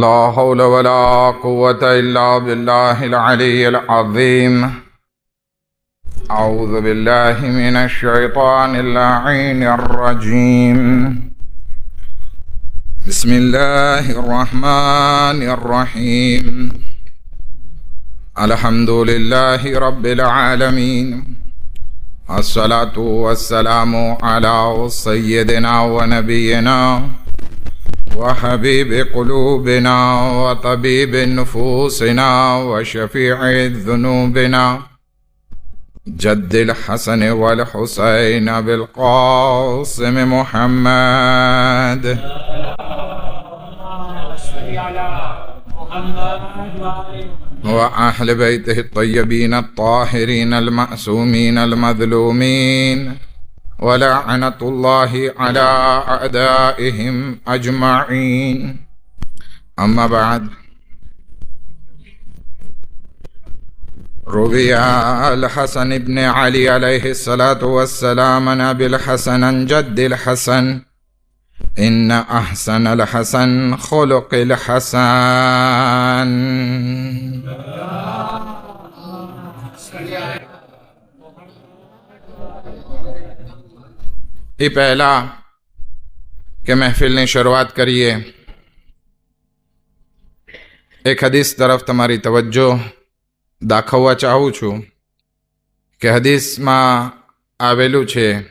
لا حول ولا قوة إلا بالله العلي العظيم. أعوذ بالله من الشيطان اللعين الرجيم. بسم الله الرحمن الرحيم. الحمد لله رب العالمين، الصلاة والسلام على سيدنا ونبينا وحبيب قلوبنا وطبيب نفوسنا وشفيع ذنوبنا جد الحسن والحسين بالقاسم محمد وأهل بيته الطيبين الطاهرين المعصومين المظلومين، ولعنة الله على أعدائهم أجمعين. أما بعد، روي الحسن بن علي عليه الصلاة والسلام عن أبي الحسن عن جد الحسن: إن أحسن الحسن خلق الحسن. એ પહેલા કે મહેફિલની શરૂઆત કરીએ, એક હદીસ તરફ તમારી તવજ્જો દાખવવા ચાહું છું કે હદીસમાં આવેલું છે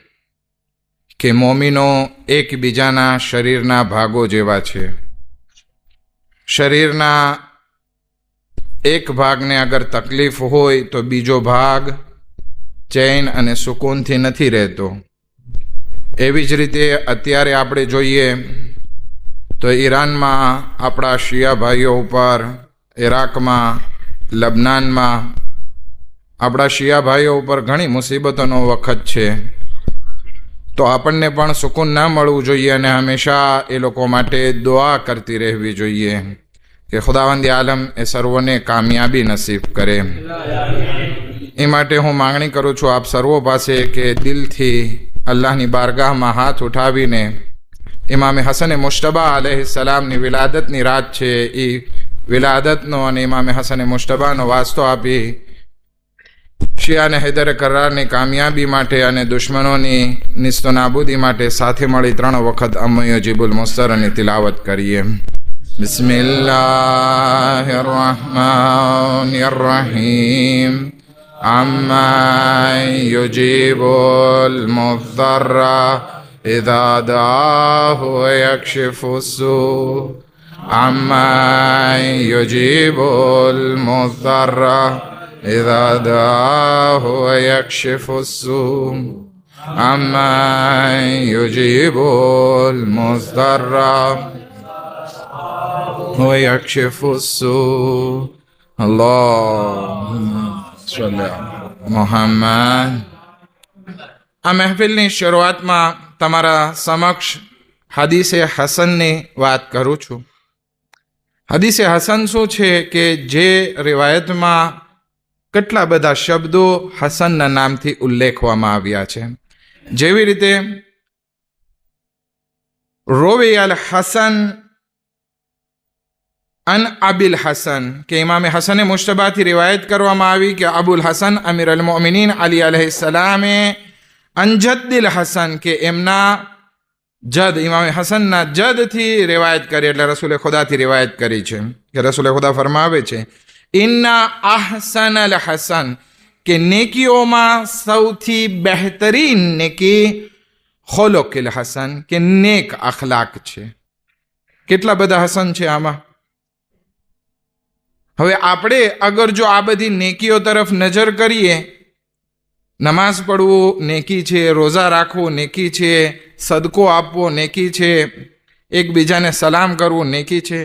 કે મોમીનો એકબીજાના શરીરના ભાગો જેવા છે. શરીરના એક ભાગને અગર તકલીફ હોય તો બીજો ભાગ ચૈન અને સુકૂનથી નથી રહેતો. એવી જ રીતે અત્યારે આપણે જોઈએ તો ઈરાનમાં આપણા શિયા ભાઈઓ ઉપર, ઇરાકમાં, લબનાનમાં આપણા શિયા ભાઈઓ ઉપર ઘણી મુસીબતોનો વખત છે. તો આપણને પણ સુકૂન ના મળવું જોઈએ અને હંમેશા એ લોકો માટે દુઆ કરતી રહેવી જોઈએ કે ખુદાવંદ આલમ એ સર્વોને કામયાબી નસીબ કરે. એ માટે હું માંગણી કરું છું આપ સર્વો પાસે કે દિલથી અલ્લાહની બારગાહમાં હાથ ઉઠાવીને ઇમામે હસન મુશ્તબા અલૈહિસ્સલામની વિલાદતની રાત છે, એ વિલાદતનો અને ઇમામે હસન મુશ્તબાનો વાસ્તો આપી શિયાને હૈદર કરારની કામયાબી માટે અને દુશ્મનોની નિસ્તો નાબૂદી માટે સાથે મળી 3 વખત અમયજીબુલ મુસ્તરની તિલાવત કરીએ. બિસ્મિલ્લાહિર રહમાનિર રહીમ. أَمَّنْ يُجِيبُ الْمُضْطَرَّ إِذَا دَعَاهُ وَيَكْشِفُ السُّوءَ أَمَّنْ يُجِيبُ الْمُضْطَرَّ إِذَا دَعَاهُ وَيَكْشِفُ السُّوءَ أَمَّنْ يُجِيبُ الْمُضْطَرَّ وَيَكْشِفُ السُّوءَ. اللهم મોહમ્મદ. આ મહેફિલની શરૂઆતમાં તમારા સમક્ષ હદીસે હસનની વાત કરું છું. હદીસે હસન શું છે કે જે રિવાયતમાં કેટલા બધા શબ્દો હસનના નામથી ઉલ્લેખવામાં આવ્યા છે. જેવી રીતે રોવી અલ હસન અન અબિલ હસન, કે ઇમામે હસન મુશ્તબાથી રિવાયત કરવામાં આવી કે અબુલ હસન અમીર અલ મોમિનીન અલી અલૈહિસ્સલામે અંજદ્દિલ હસન, કે એમના જદ ઇમામે હસનના જદથી રિવાયત કરી, એટલે રસૂલે ખુદાથી રિવાયત કરી છે કે રસૂલે ખુદા ફરમાવે છે ઇન્ના અહસન અલ હસન, કે નેકીઓમાં સૌથી બહેતરીન નેકી ખુલુકિલ હસન, કે નેક અખલાક છે. કેટલા બધા હસન છે આમાં. હવે આપણે અગર જો આ બધી નેકીઓ તરફ નજર કરીએ, નમાઝ પઢવું નેકી છે, રોઝા રાખવું નેકી છે, સદકો આપવો નેકી છે, એકબીજાને સલામ કરવું નેકી છે,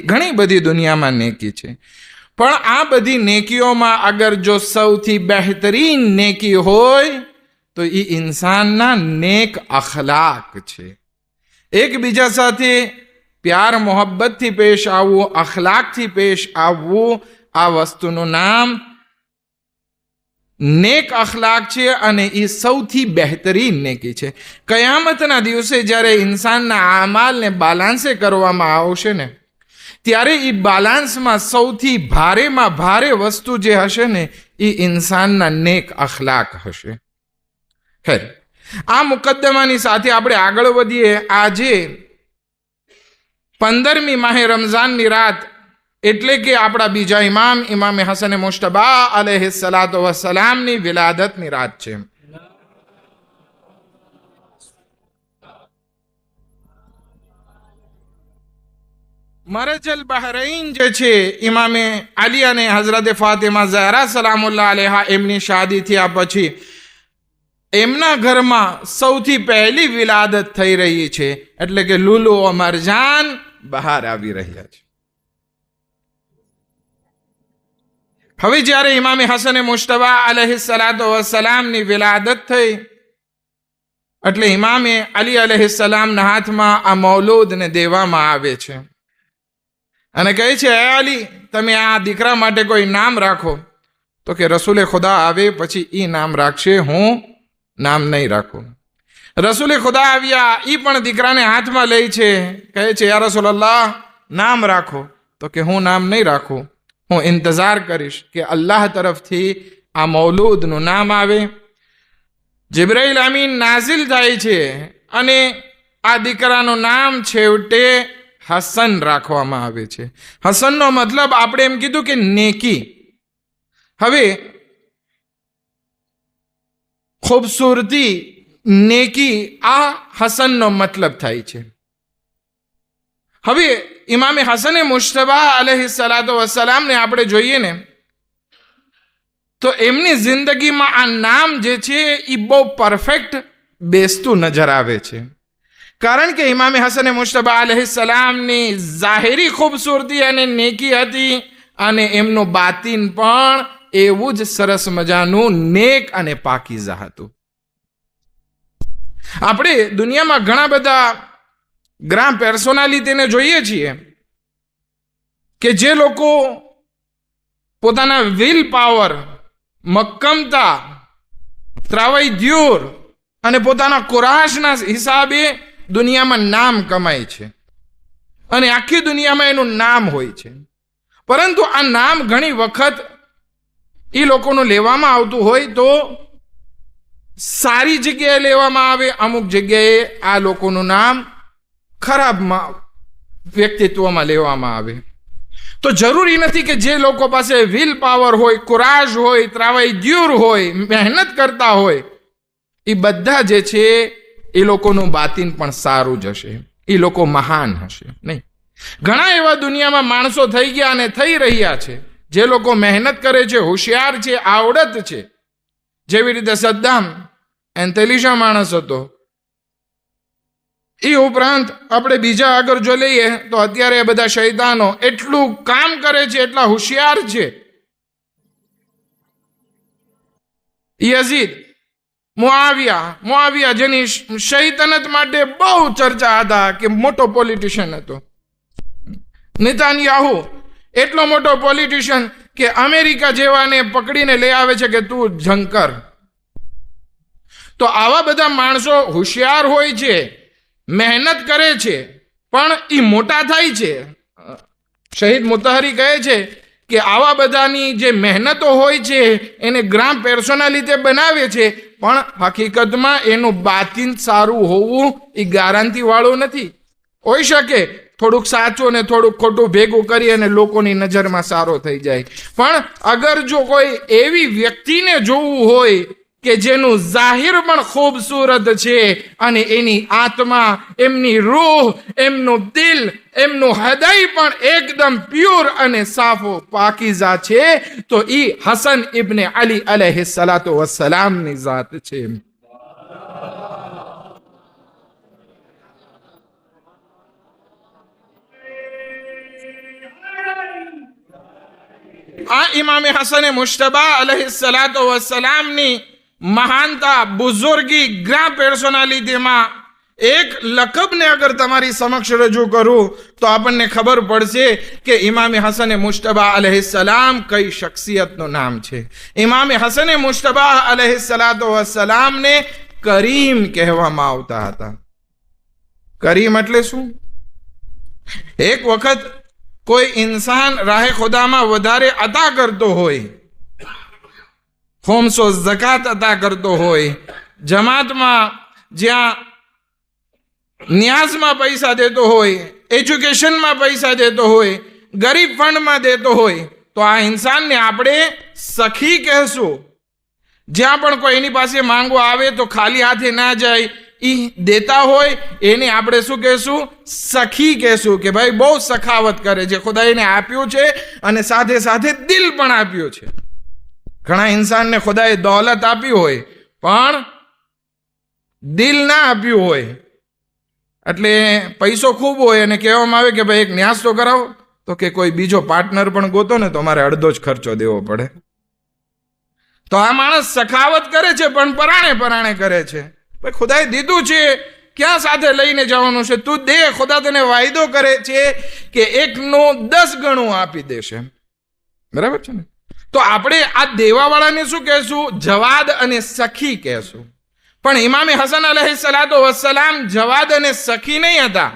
ઘણી બધી દુનિયામાં નેકી છે. પણ આ બધી નેકીઓમાં અગર જો સૌથી બહેતરીન નેકી હોય તો એ ઇન્સાનના નેક અખલાક છે. એકબીજા સાથે પ્યાર મોહબ્બતથી પેશ આવવું, અખલાકથી પેશ આવવું, આ વસ્તુનું નામ નેક અખલાક છે અને એ સૌથી બહેતરીન નેકી છે. કયામતના દિવસે જ્યારે ઇન્સાનના આમાલને બાલાન્સે કરવામાં આવશે ને, ત્યારે એ બાલાન્સમાં સૌથી ભારેમાં ભારે વસ્તુ જે હશે ને એ ઇન્સાનના નેક અખલાક હશે. ખેર, આ મુકદ્દમાની સાથે આપણે આગળ વધીએ. આજે 15મી માહે રમઝાનની રાત, એટલે કે આપણા બીજા ઇમામ હસન મુશ્તબા અલૈહિસ્સલાતુ વસ્સલામની વિલાદતની રાત છે. મરજલ બહરૈન જે છે, ઇમામે અલી અને હઝરત ફાતિમા ઝહરા સલામુલ્લાહ અલૈહા એમની શાદી થયા પછી એમના ઘરમાં સૌથી પહેલી વિલાદત થઈ રહી છે, એટલે કે લુલુ ઓ મરજાન બહાર આવી રહ્યા છે. હવે જ્યારે ઇમામે હસન મુશ્તબા અલૈહિસ્સલાતુ વસ્સલામની વિલાદત થઈ એટલે ઇમામે અલી અલૈહિસ્સલામના હાથમાં આ મૌલૂદને દેવામાં આવે છે અને કહે છે, હે અલી, તમે આ દીકરા માટે કોઈ નામ રાખો. તો કે રસૂલે ખુદા આવે પછી એ નામ રાખશે, હું નામ નહીં રાખું. રસૂલે ખુદા આવ્યા, એ પણ દીકરાને હાથમાં લે છે, કહે છે, યા રસૂલલ્લાહ, નામ રાખો. તો કે હું નામ નહીં રાખું, હું ઇંતજાર કરીશ કે અલ્લાહ તરફથી આ મૌલૂદનું નામ આવે. જિબ્રાઈલ અમીન નાઝિલ થાય છે અને આ દીકરાનું નામ છેવટે હસન રાખવામાં આવે છે. હસનનો મતલબ આપણે એમ કીધું કે નેકી. હવે ખૂબસૂરતી, નેકી, આ હસનનો મતલબ થાય છે. હવે ઇમામે હસન મુશ્તબા અલૈહિસ્સલાતુ વસ્સલામને આપણે જોઈએ ને તો એમની જિંદગીમાં આ નામ જે છે એ બહુ પરફેક્ટ બેસતું નજર આવે છે. કારણ કે ઇમામે હસન મુશ્તબા અલૈહિસ્સલામની ઝાહિરી ખૂબસૂરતી અને નેકી હતી અને એમનું બાતિન પણ એવું જ સરસ મજાનું નેક અને પાકીઝા હતું. આપણે દુનિયામાં ઘણા બધા ગ્રામ પર્સનાલિટીને જોઈએ છીએ કે જે લોકો પોતાના વિલ પાવર, મક્કમતા, ત્રાવૈદ્યુર અને પોતાના કુરાશના હિસાબે દુનિયામાં નામ કમાય છે અને આખી દુનિયામાં એનું નામ હોય છે. પરંતુ આ નામ ઘણી વખત એ લોકોનું લેવામાં આવતું હોય તો સારી જગ્યાએ લેવામાં આવે, અમુક જગ્યાએ આ લોકોનું નામ ખરાબ વ્યક્તિત્વમાં લેવામાં આવે. તો જરૂરી નથી કે જે લોકો પાસે વિલ પાવર હોય, કુરાશ હોય, ત્રાવૈદ્યુર હોય, મહેનત કરતા હોય, એ બધા જે છે એ લોકોનું બાતિન પણ સારું જ હશે, એ લોકો મહાન હશે નહીં. ઘણા એવા દુનિયામાં માણસો થઈ ગયા અને થઈ રહ્યા છે જે લોકો મહેનત કરે છે, હોશિયાર છે, આવડત છે. જેવી રીતે સદ્દામ ઇન્ટેલિજન્ટ માણસ હતો. એ ઉપરાંત આપણે બીજા આગળ જો લઈએ તો અત્યારે બધા શૈતાનો એટલું કામ કરે છે, એટલા હોશિયાર છે. યઝીદ, મુઆવિયા જેની શૈતાનત માટે બહુ ચર્ચા હતા કે મોટો પોલિટિશિયન હતો. નેતાન્યાહુ એટલો મોટો પોલિટિશિયન કે અમેરિકા જેવાને પકડીને લઈ આવે છે કે તું જંગ કર. તો આવા બધા માણસો હોશિયાર હોય છે, મહેનત કરે છે, પણ એ મોટા થાય છે. શહીદ મુતહરી કહે છે કે આવા બધાની જે મહેનતો હોય છે એને ગ્રામ પર્સનાલિટી બનાવે છે, પણ હકીકતમાં એનું બાતિન સારું હોવું એ ગારંટી વાળું નથી. હોઈ શકે થોડુંક સાચું ને થોડુંક ખોટું ભેગું કરી અને લોકોની નજરમાં સારો થઈ જાય, પણ અગર જો કોઈ એવી વ્યક્તિને જોવું હોય કે જેનું જાહિર પણ ખૂબસૂરત છે અને એની આત્મા, એમની રૂહ, એમનું દિલ, એમનું હૃદય પણ એકદમ પ્યોર અને સાફો પાકીઝા છે, તો ઈ હસન ઇબ્ને અલી અલૈહિસ્સલાતુ વસ્સલામની જાત છે. આ ઇમામે હસન મુશ્તબા અલૈહિસ્સલાતુ વસ્સલામની મહાનતા, બુઝુર્ગી, ગ્રામ પર્સનાલિટીમાં એક લકબને અગર તમારી સમક્ષ રજૂ કરું તો આપણને ખબર પડશે કે ઇમામે હસન મુશ્તબા અલૈહિસ્સલામ કઈ શખ્સિયતનું નામ છે. ઇમામે હસન મુશ્તબા અલૈહિસ્સલાતુ વસ્સલામને કરીમ કહેવામાં આવતા હતા. કરીમ એટલે શું? એક વખત કોઈ ઇન્સાન રાહે ખુદામાં વધારે અતા કરતો હોય, ખોમસો ઝકાત અતા કરતો હોય, જમાતમાં જ્યાં ન્યાઝમાં પૈસા દેતો હોય, એજ્યુકેશનમાં પૈસા દેતો હોય, ગરીબ ફંડમાં દેતો હોય, તો આ ઇન્સાનને આપણે સખી કહેશું. જ્યાં પણ કોઈ એની પાસે માંગવા આવે તો ખાલી હાથે ના જાય, એ દેતા હોય એને આપણે શું કહેશું? સખી કહેશું કે ભાઈ બહુ સખાવત કરે છે, ખુદા એને આપ્યું છે અને સાથે સાથે દિલ પણ આપ્યું છે. ઘણા ઇન્સાનને ખુદાએ દોલત આપી હોય પણ દિલ ના આપ્યું હોય, એટલે પૈસો ખૂબ હોય અને કહેવામાં આવે કે ભાઈ એક ન્યાસ તો કરાવો, તો કે કોઈ બીજો પાર્ટનર પણ ગોતો ને તો મારે અડધો જ ખર્ચો દેવો પડે. તો આ માણસ સખાવત કરે છે પણ પરાણે કરે છે. ભાઈ ખુદાએ દીધું છે, ક્યાં સાથે લઈને જવાનું છે? તું દે, ખુદા તને વાયદો કરે છે કે 1 10 ગણું આપી દેશે. બરાબર છે ને? તો આપણે આ દેવાવાળાને શું કહેશું? જવાદ અને સખી કહેશું. પણ ઇમામે હસન અલૈહિસ્સલાતુ વસ્સલામ જવાદ અને સખી નહીં હતા,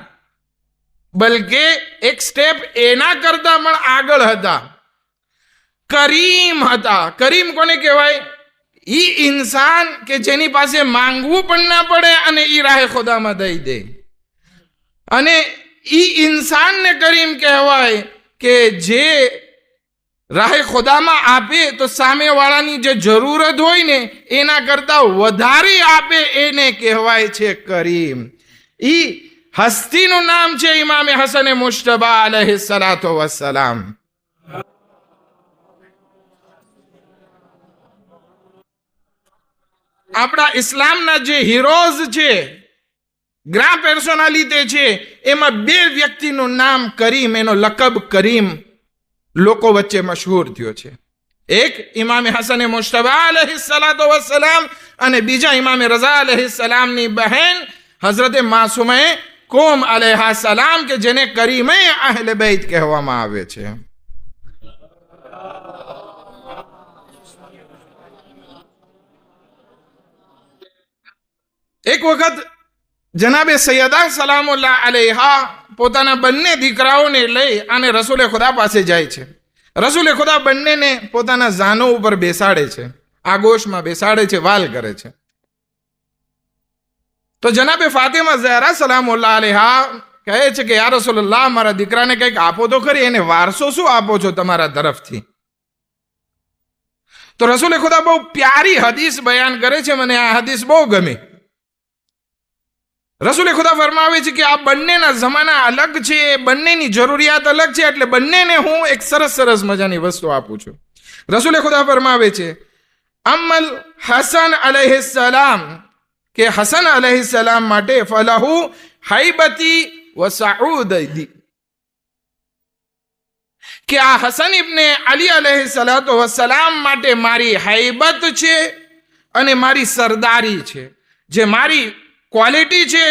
બલકે એક સ્ટેપ એના કરતા પણ આગળ હતા. કરીમ હતા. કરીમ કોને કહેવાય? ઈ ઇન્સાન કે જેની પાસે માંગવું પણ ના પડે અને ઈ રાહે ખુદામાં દઈ દે. અને ઈ ઇન્સાનને કરીમ કહેવાય કે જે રાહે ખુદામાં આપે તો સામેવાળાની જે જરૂરત હોય ને એના કરતા વધારે આપે, એને કહેવાય છે કરીમ. ઈ હસ્તીનું નામ છે ઇમામે હસન મુશ્તબા અલૈહિસ્સલાતુ વસ્સલામ. આપણા ઇસ્લામના જે હીરોઝ છે, ગ્રાન્ડ પર્સનાલિટી છે, એમાં 2 વ્યક્તિનું નામ કરીમ, એનો લકબ કરીમ લોકો વચ્ચે મશહૂર થયો છે. એક ઇમામે હસન મુશ્તબા અલૈહિસ્સલાતુ વસ્સલામ અને બીજા ઇમામે રઝા અલૈહિસ્સલામની બહેન હઝરત માસૂમે કોમ અલૈહા સલામ, કે જેને કરીમે અહલે બેત કહેવામાં આવે છે. એક વખત જનાબે સૈયદા સલામુલ્લાહ અલૈહા પોતાના બંને દીકરાઓને લઈ અને રસૂલે ખુદા પાસે જાય છે. રસૂલે ખુદા બંનેને પોતાના ઝાનો ઉપર બેસાડે છે, આગોશમાં બેસાડે છે, વાલ કરે છે. તો જનાબે ફાતિમા ઝહરા સલામુલ્લાહ અલૈહા કહે છે કે યા રસૂલલ્લાહ, મારા દીકરાને કંઈક આપો તો ખરી, એને વારસો શું આપો છો તમારા તરફથી? તો રસૂલે ખુદા બહુ પ્યારી હદીસ બયાન કરે છે, મને આ હદીસ બહુ ગમી. રસૂલે ખુદા ફરમાવે છે કે આ બંનેના જમાના અલગ છે, બંનેની જરૂરિયાત અલગ છે, એટલે બંનેને હું એક સરસ મજાની વસ્તુ આપું છું. રસૂલે ખુદા ફરમાવે છે, અમલ હસન અલૈહિસ્સલામ, કે હસન અલૈહિસ્સલામ માટે ફલહુ હૈબતી વ સઉદી, કે આ હસન ઇબ્ને અલી અલૈહિસ્સલાતુ વસ્સલામ માટે મારી હૈબત છે અને મારી સરદારી છે. જે મારી ક્વોલિટી છે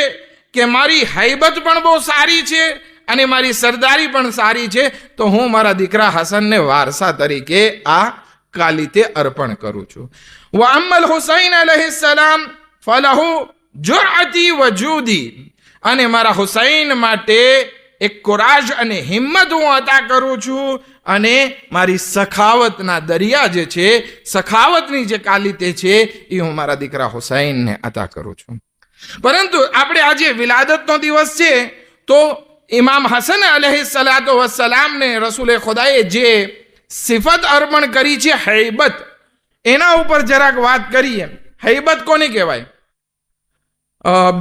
કે મારી હૈબત પણ બહુ સારી છે અને મારી સરદારી પણ સારી છે, તો હું મારા દીકરા હસનને વારસા તરીકે આ કાલીતે અર્પણ કરું છું. વ અમ્મલ હુસૈન અલૈહિસ્સલામ ફલહુ જુરઅતી વ જૂદી, અને મારા હુસૈન માટે એક કુરાજ અને હિંમત હું અતા કરું છું, અને મારી સખાવતના દરિયા જે છે, સખાવતની જે કાલીતે છે, એ હું મારા દીકરા હુસૈનને અતા કરું છું. પરંતુ આપણે આજે વિલાદતનો દિવસ છે, તો ઇમામ હસન અલૈહિસ્સલાતુ વસ્સલામને રસૂલે ખુદાએ જે સિફત અર્પણ કરી છે હૈબત, એના ઉપર જરાક વાત કરીએ. હૈબત કોને કહેવાય?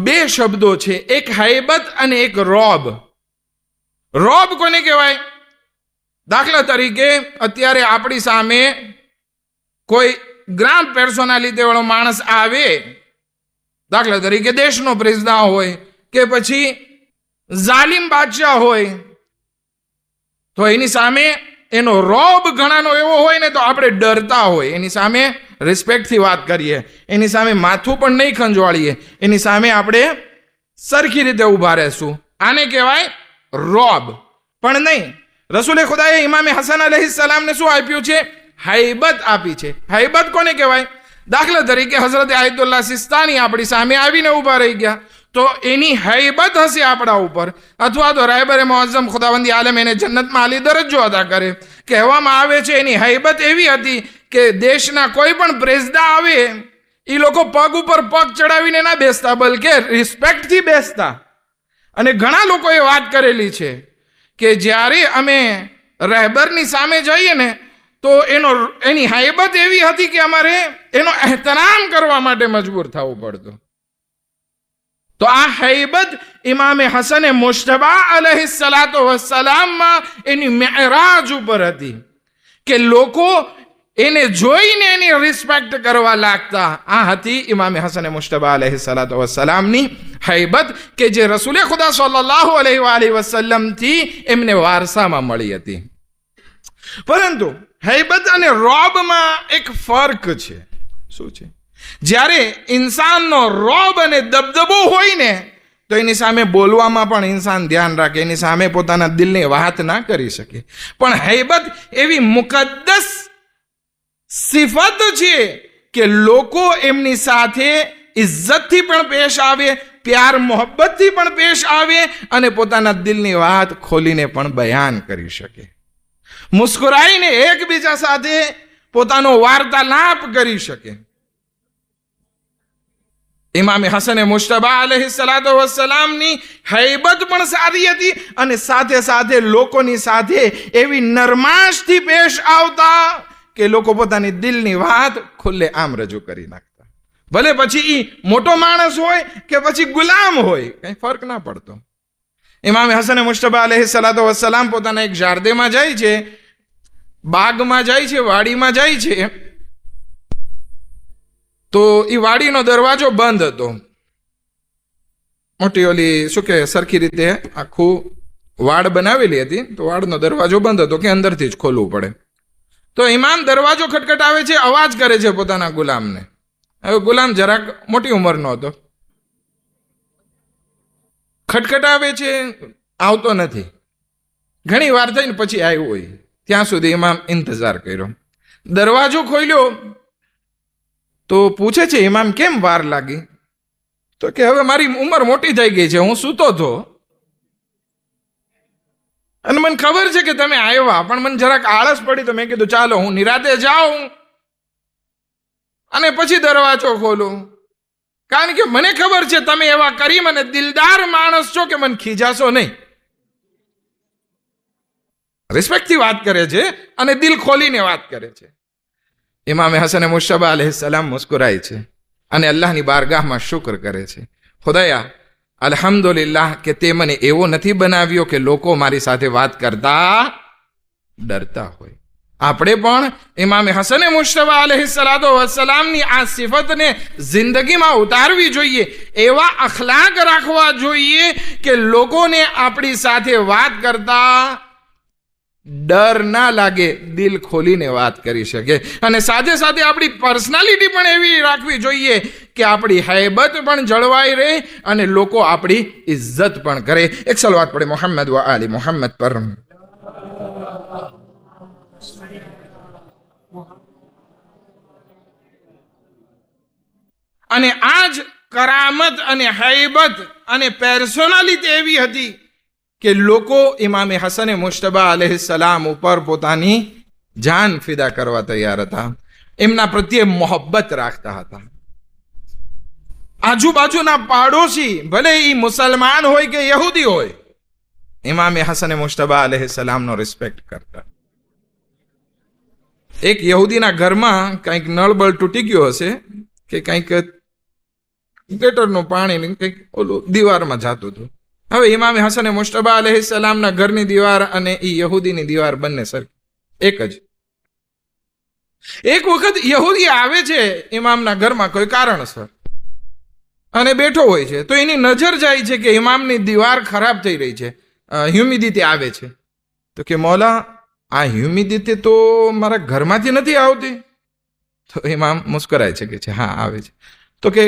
2 શબ્દો છે, એક હૈબત અને એક રોબ. રોબ કોને કહેવાય? દાખલા તરીકે અત્યારે આપણી સામે કોઈ ગ્રાન્ડ પર્સનાલિટી વાળો માણસ આવે, દાખલા તરીકે દેશનો પ્રેસિડન્ટ હોય કે પછી જાલિમ બાદશાહ હોય, તો એની સામે એનો રોબ ઘણાનો એવો હોય ને, તો આપણે ડરતા હોય, એની સામે રિસ્પેક્ટથી વાત કરીએ, એની સામે માથું પણ નહીં ખંજવાળીએ, એની સામે આપણે સરખી રીતે ઊભા રહેશું. આને કહેવાય રોબ. પણ નહીં, રસૂલે ખુદાએ ઇમામે હસન અલૈહિસ્સલામને શું આપ્યું છે? હૈબત આપી છે. હૈબત કોને કહેવાય? દાખલા તરીકે હઝરત આયતુલ્લાહ સિસ્તાની આપણી સામે આવીને ઊભા રહી ગયા, તો એની હૈબત હશે આપણા ઉપર, અથવા તો રહેબરે મુઅઝ્ઝમ ખુદાવંદી આલમ એને જન્નતમાં આલી દરજ્જો અદા કરે. કહેવામાં આવે છે એની હૈબત એવી હતી કે દેશના કોઈ પણ પ્રેસદા આવે એ લોકો પગ ઉપર પગ ચડાવીને ના બેસતા, બલકે રિસ્પેક્ટથી બેસતા. અને ઘણા લોકોએ વાત કરેલી છે કે જ્યારે અમે રહેબરની સામે જઈએ ને તો એની હૈબત એવી હતી કે અમારે એનો એહતરામ કરવા માટે મજબૂર થવું પડતું. તો આ હૈબત ઇમામે હસને મુશ્તબા અલૈહિસ્સલાતુ વસ્સલામમાં એની મેરાજ ઉપર હતી કે લોકો એને જોઈને એની રિસ્પેક્ટ કરવા લાગતા. આ હતી ઇમામે હસને મુશ્તબા અલૈહિસ્સલાતુ વસ્સલામની હૈબત કે જે રસૂલે ખુદા સલ્લલ્લાહુ અલૈહિ વસલ્લમથી એમને વારસામાં મળી હતી. પરંતુ હૈબત અને રોબમાં એક ફર્ક છે. શું છે? જ્યારે ઇન્સાનનો રોબ અને દબદબો હોય ને તો એની સામે બોલવામાં પણ ઇન્સાન ધ્યાન રાખે, એની સામે પોતાના દિલની વાત ના કરી શકે. પણ હૈબત એવી મુકદ્દસ સિફત છે કે લોકો એમની સાથે ઇજ્જતથી પણ પેશ આવે, પ્યાર મોહબ્બતથી પણ પેશ આવે અને પોતાના દિલની વાત ખોલીને પણ બયાન કરી શકે. મુસ્કુરાઈને એકબીજા સાથે પોતાનો વાર્તાલાપ કરી શકે. ઇમામે હસને મુશ્તબા અલૈહિસ્સલાતુ વસ્સલામની હૈબત પણ સારી હતી અને સાથે સાથે લોકોની સાથે એવી નરમાશથી પેશ આવતા કે લોકો પોતાની દિલની વાત ખુલ્લે આમ રજૂ કરી નાખતા. ભલે પછી એ મોટો માણસ હોય કે પછી ગુલામ હોય, કઈ ફરક ના પડતો. ઇમામે હસને મુશ્તબા અલૈહિસ્સલાતુ વસ્સલામ પોતાના એક જારદેમાં જાય છે, બાગમાં જાય છે, વાડીમાં જાય છે. તો એ વાડીનો દરવાજો બંધ હતો. મોટી ઓલી શું કે સરખી રીતે આખું વાડ બનાવેલી હતી, તો વાડનો દરવાજો બંધ હતો કે અંદરથી જ ખોલવું પડે. તો ઇમામ દરવાજો ખટખટાવે છે, અવાજ કરે છે પોતાના ગુલામને. હવે ગુલામ જરાક મોટી ઉંમરનો હતો. ખટખટાવે છે, આવતો નથી. ઘણી વાર થઈને પછી આવ્યો હોય, ત્યાં સુધી ઇમામ ઇંતજાર કર્યો. દરવાજો ખોલ્યો તો પૂછે છે, ઇમામ કેમ વાર લાગી? તો કે હવે મારી ઉંમર મોટી થઈ ગઈ છે, હું સૂતો હતો અને મને ખબર છે કે તમે આવ્યા, પણ મને જરાક આળસ પડી તો મેં કીધું ચાલો હું નિરાતે જાઉં અને પછી દરવાજો ખોલું, કારણ કે મને ખબર છે તમે એવા કરીમ અને દિલદાર માણસ છો કે મને ખીજાશો નહીં. રિસ્પેક્ટથી વાત કરે છે અને દિલ ખોલીને વાત કરે છે. ઇમામે હસને મુશ્તબા અલૈહિસ્સલામ મુસ્કુરાય છે અને અલ્લાહની બારગાહમાં શુક્ર કરે છે, ખુદાયા અલ્હમ્દુલિલ્લાહ કે તે મને એવો નથી બનાવ્યો કે લોકો મારી સાથે વાત કરતા ડરતા હોય. આપણે પણ ઇમામે હસને મુશ્તબા અલૈહિસ્સલાતુ વસ્સલામની આ સિફતને જિંદગીમાં ઉતારવી જોઈએ, એવા અખલાક રાખવા જોઈએ કે લોકોને આપણી સાથે વાત કરતા ડર ના લાગે, દિલ ખોલીને વાત કરી શકે. અને સાથે સાથે આપણી પર્સનાલિટી પણ એવી રાખવી જોઈએ કે આપણી હૈબત પણ જળવાઈ રહે અને લોકો આપણી ઇજ્જત પણ કરે. એક સલવાત પડે મોહમ્મદ વ આલી મોહમ્મદ પર. અને આજ કરામત અને હૈબત અને પર્સનાલિટી એવી હતી કે લોકો ઇમામે હસને મુશ્તબા અલૈહિસ્સલામ ઉપર પોતાની જાન ફિદા કરવા તૈયાર હતા, એમના પ્રત્યે મોહબ્બત રાખતા હતા. આજુબાજુના પાડોશી ભલે એ મુસલમાન હોય કે યહૂદી હોય, ઇમામે હસને મુશ્તબા અલૈહિસ્સલામનો રિસ્પેક્ટ કરતા. એક યહૂદીના ઘરમાં કંઈક નળબળ તૂટી ગયો હશે કે કંઈક ગટરનું પાણી કંઈક ઓલું દીવારમાં જાતું હતું. હવે ઇમામે હસને મુશ્તબા અલૈહિસ્સલામના ઘરની દીવાર અને એ યહૂદીની દીવાર બંને સરખી એક જ. એક વખત યહૂદી આવે છે ઇમામના ઘરમાં કોઈ કારણસર અને બેઠો હોય છે, તો એની નજર જાય છે કે ઇમામની દીવાર ખરાબ થઈ રહી છે, હ્યુમિડિટી આવે છે. તો કે મૌલા આ હ્યુમિડિટી તો મારા ઘરમાંથી નથી આવતી. તો ઇમામ મુસ્કરાય છે કે હા આવે છે. તો કે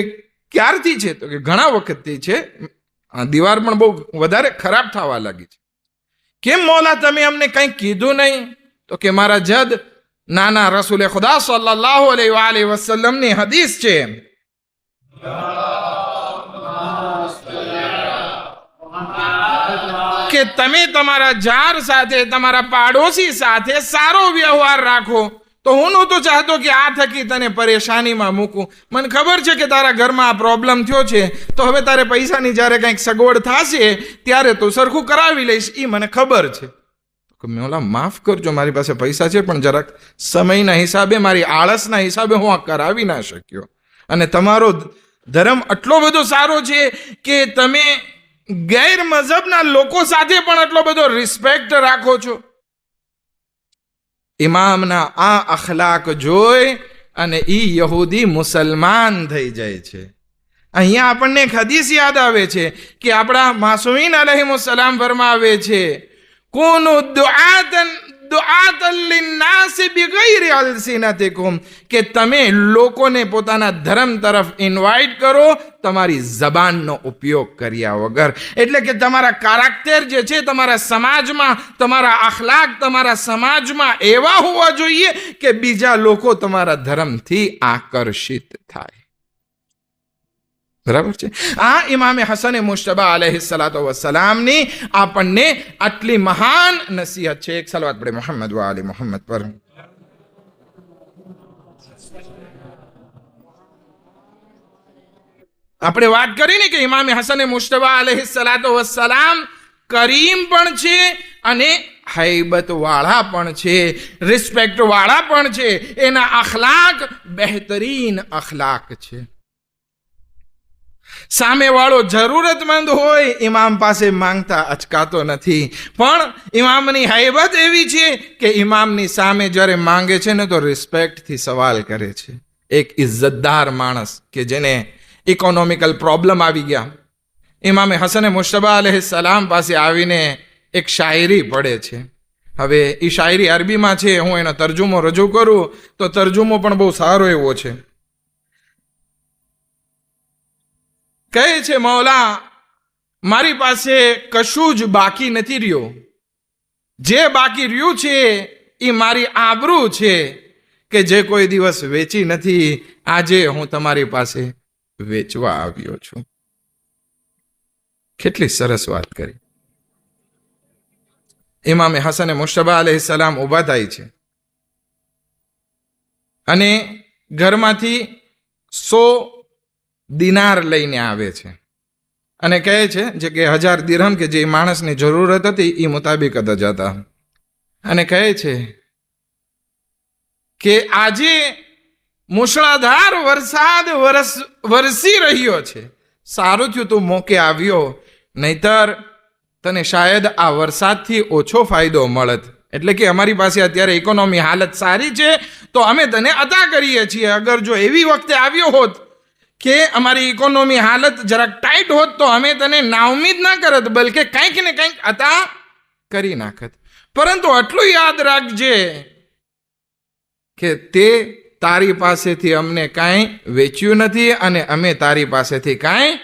ક્યારથી છે? તો કે ઘણા વખતથી છે, દીવાર પણ બહુ વધારે ખરાબ થવા લાગી છે. કેમ મૌલા તમે અમને કંઈ કીધું નહીં? તો કે મારા જદ નાના રસૂલે ખુદા સલ્લલ્લાહુ અલૈહિ વસલ્લમની હદીસ છે, કે તમે તમારા જાર સાથે, તમારા પાડોશી સાથે સારો વ્યવહાર રાખો. તો હું નહોતો ચાહતો કે આ થકી તને પરેશાનીમાં મૂકું. મને ખબર છે કે તારા ઘરમાં આ પ્રોબ્લેમ થયો છે, તો હવે તારે પૈસાની જ્યારે કંઈક સગવડ થશે ત્યારે તો સરખું કરાવી લઈશ, એ મને ખબર છે. મેં માફ કરજો, મારી પાસે પૈસા છે પણ જરાક સમયના હિસાબે, મારી આળસના હિસાબે હું આ કરાવી ના શક્યો. અને તમારો ધર્મ આટલો બધો સારો છે કે તમે ગેર મઝહબના લોકો સાથે પણ આટલો બધો રિસ્પેક્ટ રાખો છો. ઇમામના આ અખલાક જોઈ અને ઈ યહૂદી મુસલમાન થઈ જાય છે. અહીંયા આપણને એક હદીસ યાદ આવે છે કે આપણા માસૂમીન અલૈહિસ્સલામ ફરમાવે છે, કુનુ દુઆતન લિન્નાસ બિગૈર અલસિનતિકુમ, કે તમે લોકોને પોતાના ધર્મ તરફ ઇન્વાઇટ કરો તમારી જબાનનો ઉપયોગ કર્યા વગર. એટલે કે તમારા કારેક્ટર જે છે તમારા સમાજમાં, તમારા અખલાક તમારા સમાજમાં એવા હોવા જોઈએ કે બીજા લોકો તમારા ધર્મથી આકર્ષિત થાય. બરાબર છે. આ ઇમામે હસન મુશ્તબા અલૈહિસ્સલામની આપણને આટલી મહાન નસીહત છે. એક સલવાત પડે મોહમ્મદ વ આલી મોહમ્મદ પર. આપણે વાત કરીને કે ઇમામે હસન મુશ્તબા અલૈહિસ્સલામ કરીમ પણ છે અને હૈબત વાળા પણ છે, રિસ્પેક્ટ વાળા પણ છે. એના અખલાક બહેતરીન અખલાક છે. સામે વાળો જરૂરતમંદ હોય, ઇમામ પાસે માંગતા અચકાતો નથી. પણ ઇમામની હૈબત એવી છે કે ઇમામની સામે જ્યારે માંગે છે ને તો રિસ્પેક્ટથી સવાલ કરે છે. એક ઇજ્જતદાર માણસ કે જેને ઇકોનોમિકલ પ્રોબ્લેમ આવી ગયા, ઇમામે હસન મુશ્તબા અલૈહિસ્સલામ પાસે આવીને એક શાયરી પડે છે. હવે એ શાયરી અરબીમાં છે, હું એનો તર્જુમો રજૂ કરું તો તર્જુમો પણ બહુ સારો એવો છે. કહે છે, મૌલા મારી પાસે કશું જ બાકી નથી રહ્યું, જે બાકી રહ્યું છે એ મારી આબરૂ છે કે જે કોઈ દિવસ વેચી નથી, આજે હું તમારી પાસે વેચવા આવ્યો છું. કેટલી સરસ વાત કરી. ઇમામે હસન મુશ્તબા અલૈહિસ્સલામ ઊભા થાય છે અને ઘરમાંથી 100 દિનાર લઈને આવે છે અને કહે છે જે કે 1000 દિરહમ કે જે માણસની જરૂરત હતી એ મુતાબિક જ હતા. અને કહે છે કે આજે મુશળધાર વરસાદ વરસી રહ્યો છે, સારું થયું તું મોકે આવ્યો, નહીતર તને શાયદ આ વરસાદથી ઓછો ફાયદો મળત. એટલે કે અમારી પાસે અત્યારે ઇકોનોમી હાલત સારી છે તો અમે તને અતા કરીએ છીએ. અગર જો એવી વખતે આવ્યો હોત કે અમારી ઇકોનોમી હાલત જરાક ટાઈટ હોત તો અમે તને નાઉમીદ ના કરત, બલકે કંઈક ને કંઈક અતા કરી નાખત. પરંતુ આટલું યાદ રાખજે કે તે તારી પાસેથી અમને કાંઈ વેચ્યું નથી અને અમે તારી પાસેથી કાંઈ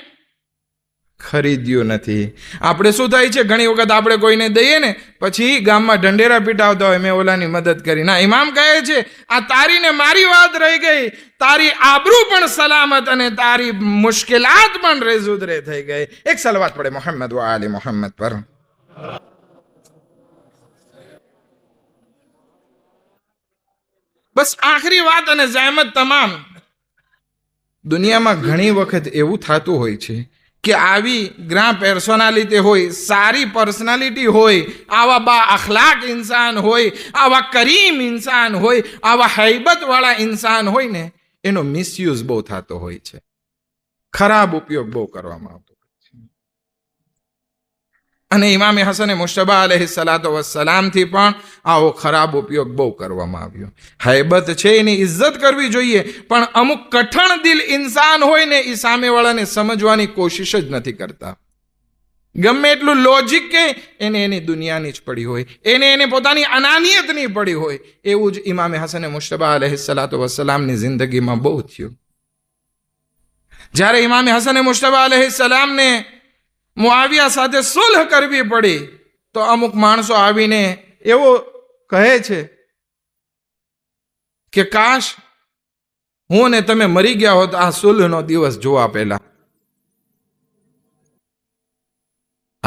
ખરીદ્યું નથી. આપણે શું થાય છે, ઘણી વખત આપણે કોઈને દઈએ ને પછી ગામમાં ઢંઢેરા પીટાવતા હોય, મેં ઓલાની મદદ કરી. ના, ઇમામ કહે છે આ તારી ને મારી વાત રહી ગઈ, તારી આબરૂ પણ સલામત અને તારી મુશ્કેલાત પણ રેઝુદરે થઈ ગઈ. એક સલવાત પડે મોહમ્મદ વ આલી મોહમ્મદ પર. બસ આખરી વાત અને જહેમત તમામ. દુનિયામાં ઘણી વખત એવું થતું હોય છે કે આવી ગ્રાન્ડ પર્સનાલિટી હોય, સારી પર્સનાલિટી હોય, આવા બા અખલાક ઇન્સાન હોય, આવા કરીમ ઇન્સાન હોય, આવા હૈબતવાળા ઇન્સાન હોય ને એનો મિસયુઝ બહુ થતો હોય છે, ખરાબ ઉપયોગ બહુ કરવામાં આવતો હોય છે. અને ઇમામે હસન મુશ્તબા અલૈહિસ્સલામથી પણ આવો ખરાબ ઉપયોગ બહુ કરવામાં આવ્યો. હૈબત છે એની ઇજ્જત કરવી જોઈએ, પણ અમુક કઠણ દિલ ઇન્સાન હોય ને એ સામેવાળાને સમજવાની કોશિશ જ નથી કરતા. ગમે એટલું લોજિક કે એને એની દુનિયાની જ પડી હોય, એને પોતાની અનાનિયતની પડી હોય. એવું જ ઇમામે હસન મુશ્તબા અલૈહિસ્સલામની જિંદગીમાં બહુ થયું. જ્યારે ઇમામે હસન મુશ્તબા અલૈહિસ્સલામને મુઆવિયા સાથે સુલહ કરવી પડી તો અમુક માણસો આવીને એવો કહે છે કે કાશ હું ને તમે મરી ગયા હોત આ સુલહનો દિવસ જોવા પહેલા.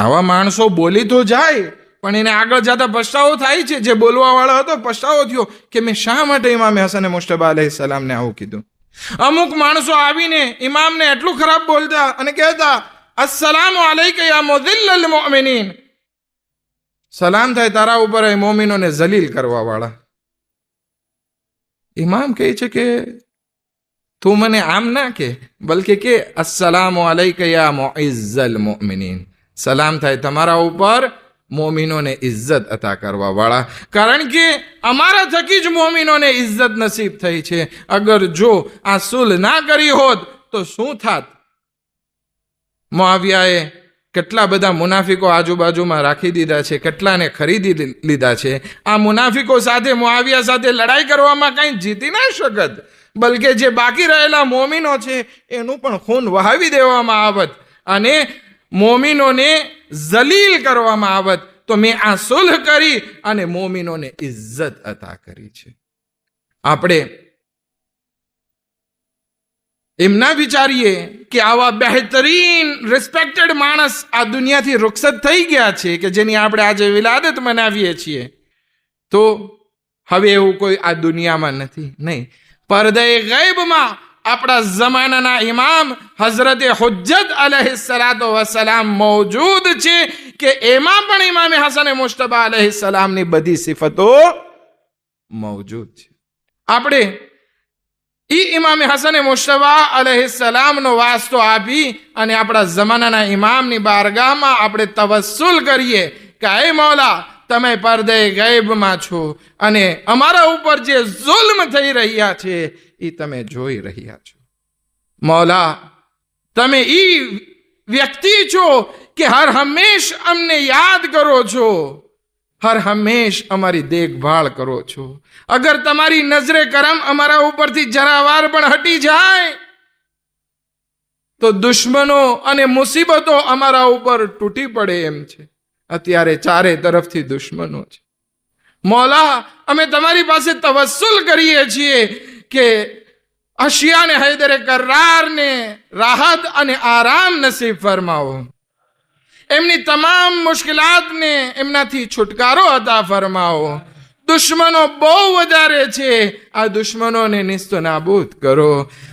આવા માણસો બોલી તો જાય, પણ એને આગળ જતા પસ્તાવો થાય છે. જે બોલવા વાળો હતો પસ્તાવો થયો કે મેં શા માટે ઇમામે હસન મુશ્તબા અલૈહિસ્સલામને આવું કીધું. અમુક માણસો આવીને ઇમામને એટલું ખરાબ બોલતા અને કહેતા, અસ્સલામુ અલૈકા યા મુદિલ્લલ મુઅમિનીન, સલામ થાય તારા ઉપર એ મોમિનોને જલીલ કરવા વાળા. ઇમામ કહે છે કે તું મને આમ ના કે, બલકે કે અસ્સલામુ અલૈકા યા મુઇઝ્ઝલ મુઅમિનીન, સલામ થાય તમારા ઉપર મોમિનોને ઇજ્જત અતા કરવા વાળા. કારણ કે અમારા થકી જ મોમિનોને ઇજ્જત નસીબ થઈ છે. અગર જો આ સુલહ ના કરી હોત તો શું થાત? મુઆવિયાએ કેટલા બધા મુનાફિકો આજુબાજુમાં રાખી દીધા છે, કેટલાને ખરીદી લીધા છે. આ મુનાફિકો સાથે મુઆવિયા સાથે લડાઈ કરવામાં કંઈ જીતી ના શકત, બલકે જે બાકી રહેલા મોમિનો છે એનું પણ ખૂન વહાવી દેવામાં આવત અને મોમિનોને જલીલ કરવામાં આવત. તો મેં આ સુલહ કરી અને મોમિનોને ઇજ્જત અતા કરી છે. આપણે એમ ના વિચારીએ કે આવા બહેતરીન રિસ્પેક્ટેડ માણસ આ દુનિયાથી રૂખસત થઈ ગયા છે કે જેની આપણે આજે વિલાદત મનાવીએ છીએ, તો હવે એવું કોઈ આ દુનિયામાં નથી. નહીં, પડદે ગૈબમાં આપણા જમાનાના ઇમામ હઝરતે હુજ્જત અલૈહિસ્સલાતુ વસ્સલામ મૌજૂદ છે કે એમાં પણ ઇમામે હસન મુશ્તબા અલૈહિસ્સલામની બધી સિફતો મૌજૂદ છે. આપણે ઇમામે હસન મુશ્તબા અલૈહિસ્સલામનો વાસ્તો આપી અને આપણા જમાનાના ઇમામની બારગાહમાં આપણે તવસ્સુલ કરીએ કે હે મૌલા, તમે પડદે ગૈબમાં છો અને અમારા ઉપર જે જુલ્મ થઈ રહ્યા છે એ તમે જોઈ રહ્યા છો. મૌલા, તમે ઈ વ્યક્તિ છો કે હર હંમેશ અમને યાદ કરો છો, હર હંમેશ અમારી દેખભાળ કરો છો. અગર તમારી નજરે કરમ અમારા ઉપરથી જરાવાર પણ હટી જાય તો દુશ્મનો અને મુસીબતો અમારા ઉપર તૂટી પડે એમ છે. અત્યારે ચારે તરફથી દુશ્મનો છે. મૌલા, અમે તમારી પાસે તવસ્સુલ કરીએ છીએ કે અશિયાને હૈદરે કર્રારને રાહત અને આરામ નસીબ ફરમાવો, એમની તમામ મુશ્કેલાતને એમનાથી છુટકારો અતા ફરમાવો. દુશ્મનો બહુ વધારે છે, આ દુશ્મનોને નિસ્તો નાબૂદ કરો.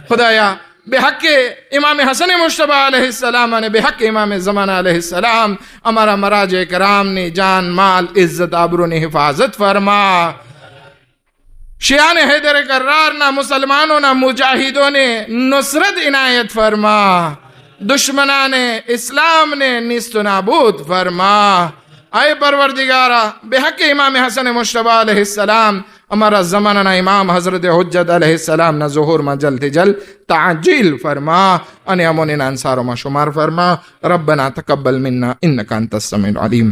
ખુદાયા, બેહકે ઇમામે હસન મુશ્તબા અલૈહિસ્સલામ અને બેહકે ઇમામે ઝમાના અલૈહિસ્સલામ અમારા મરાજે કરામની જાન, માલ, ઇજ્જત, આબરૂની હિફાજત ફરમા. શિયાને હૈદરે કર્રારના મુસલમાનોના મુજાહિદોને નુસરત ઇનાયત ફરમા. દુશ્મનાને ઇસ્લામને નિસ્તો નાબૂદ ફરમા. આય પરવરદિગારા, બેહકે ઇમામે હસન મુશ્તબા અલૈહિસ્સલામ અમારા જમાનાના ઇમામ હઝરતે હુજ્જત અલૈહિસ્સલામના ઝુહૂરમાં જલ્દથી જલ્દ તાજીલ ફરમા અને અમોને અંસારોમાં શુમાર ફરમા. રબ્બના તકબ્બલ મિન્ના ઇન્નકા અંતસ સમીઉલ અલીમ.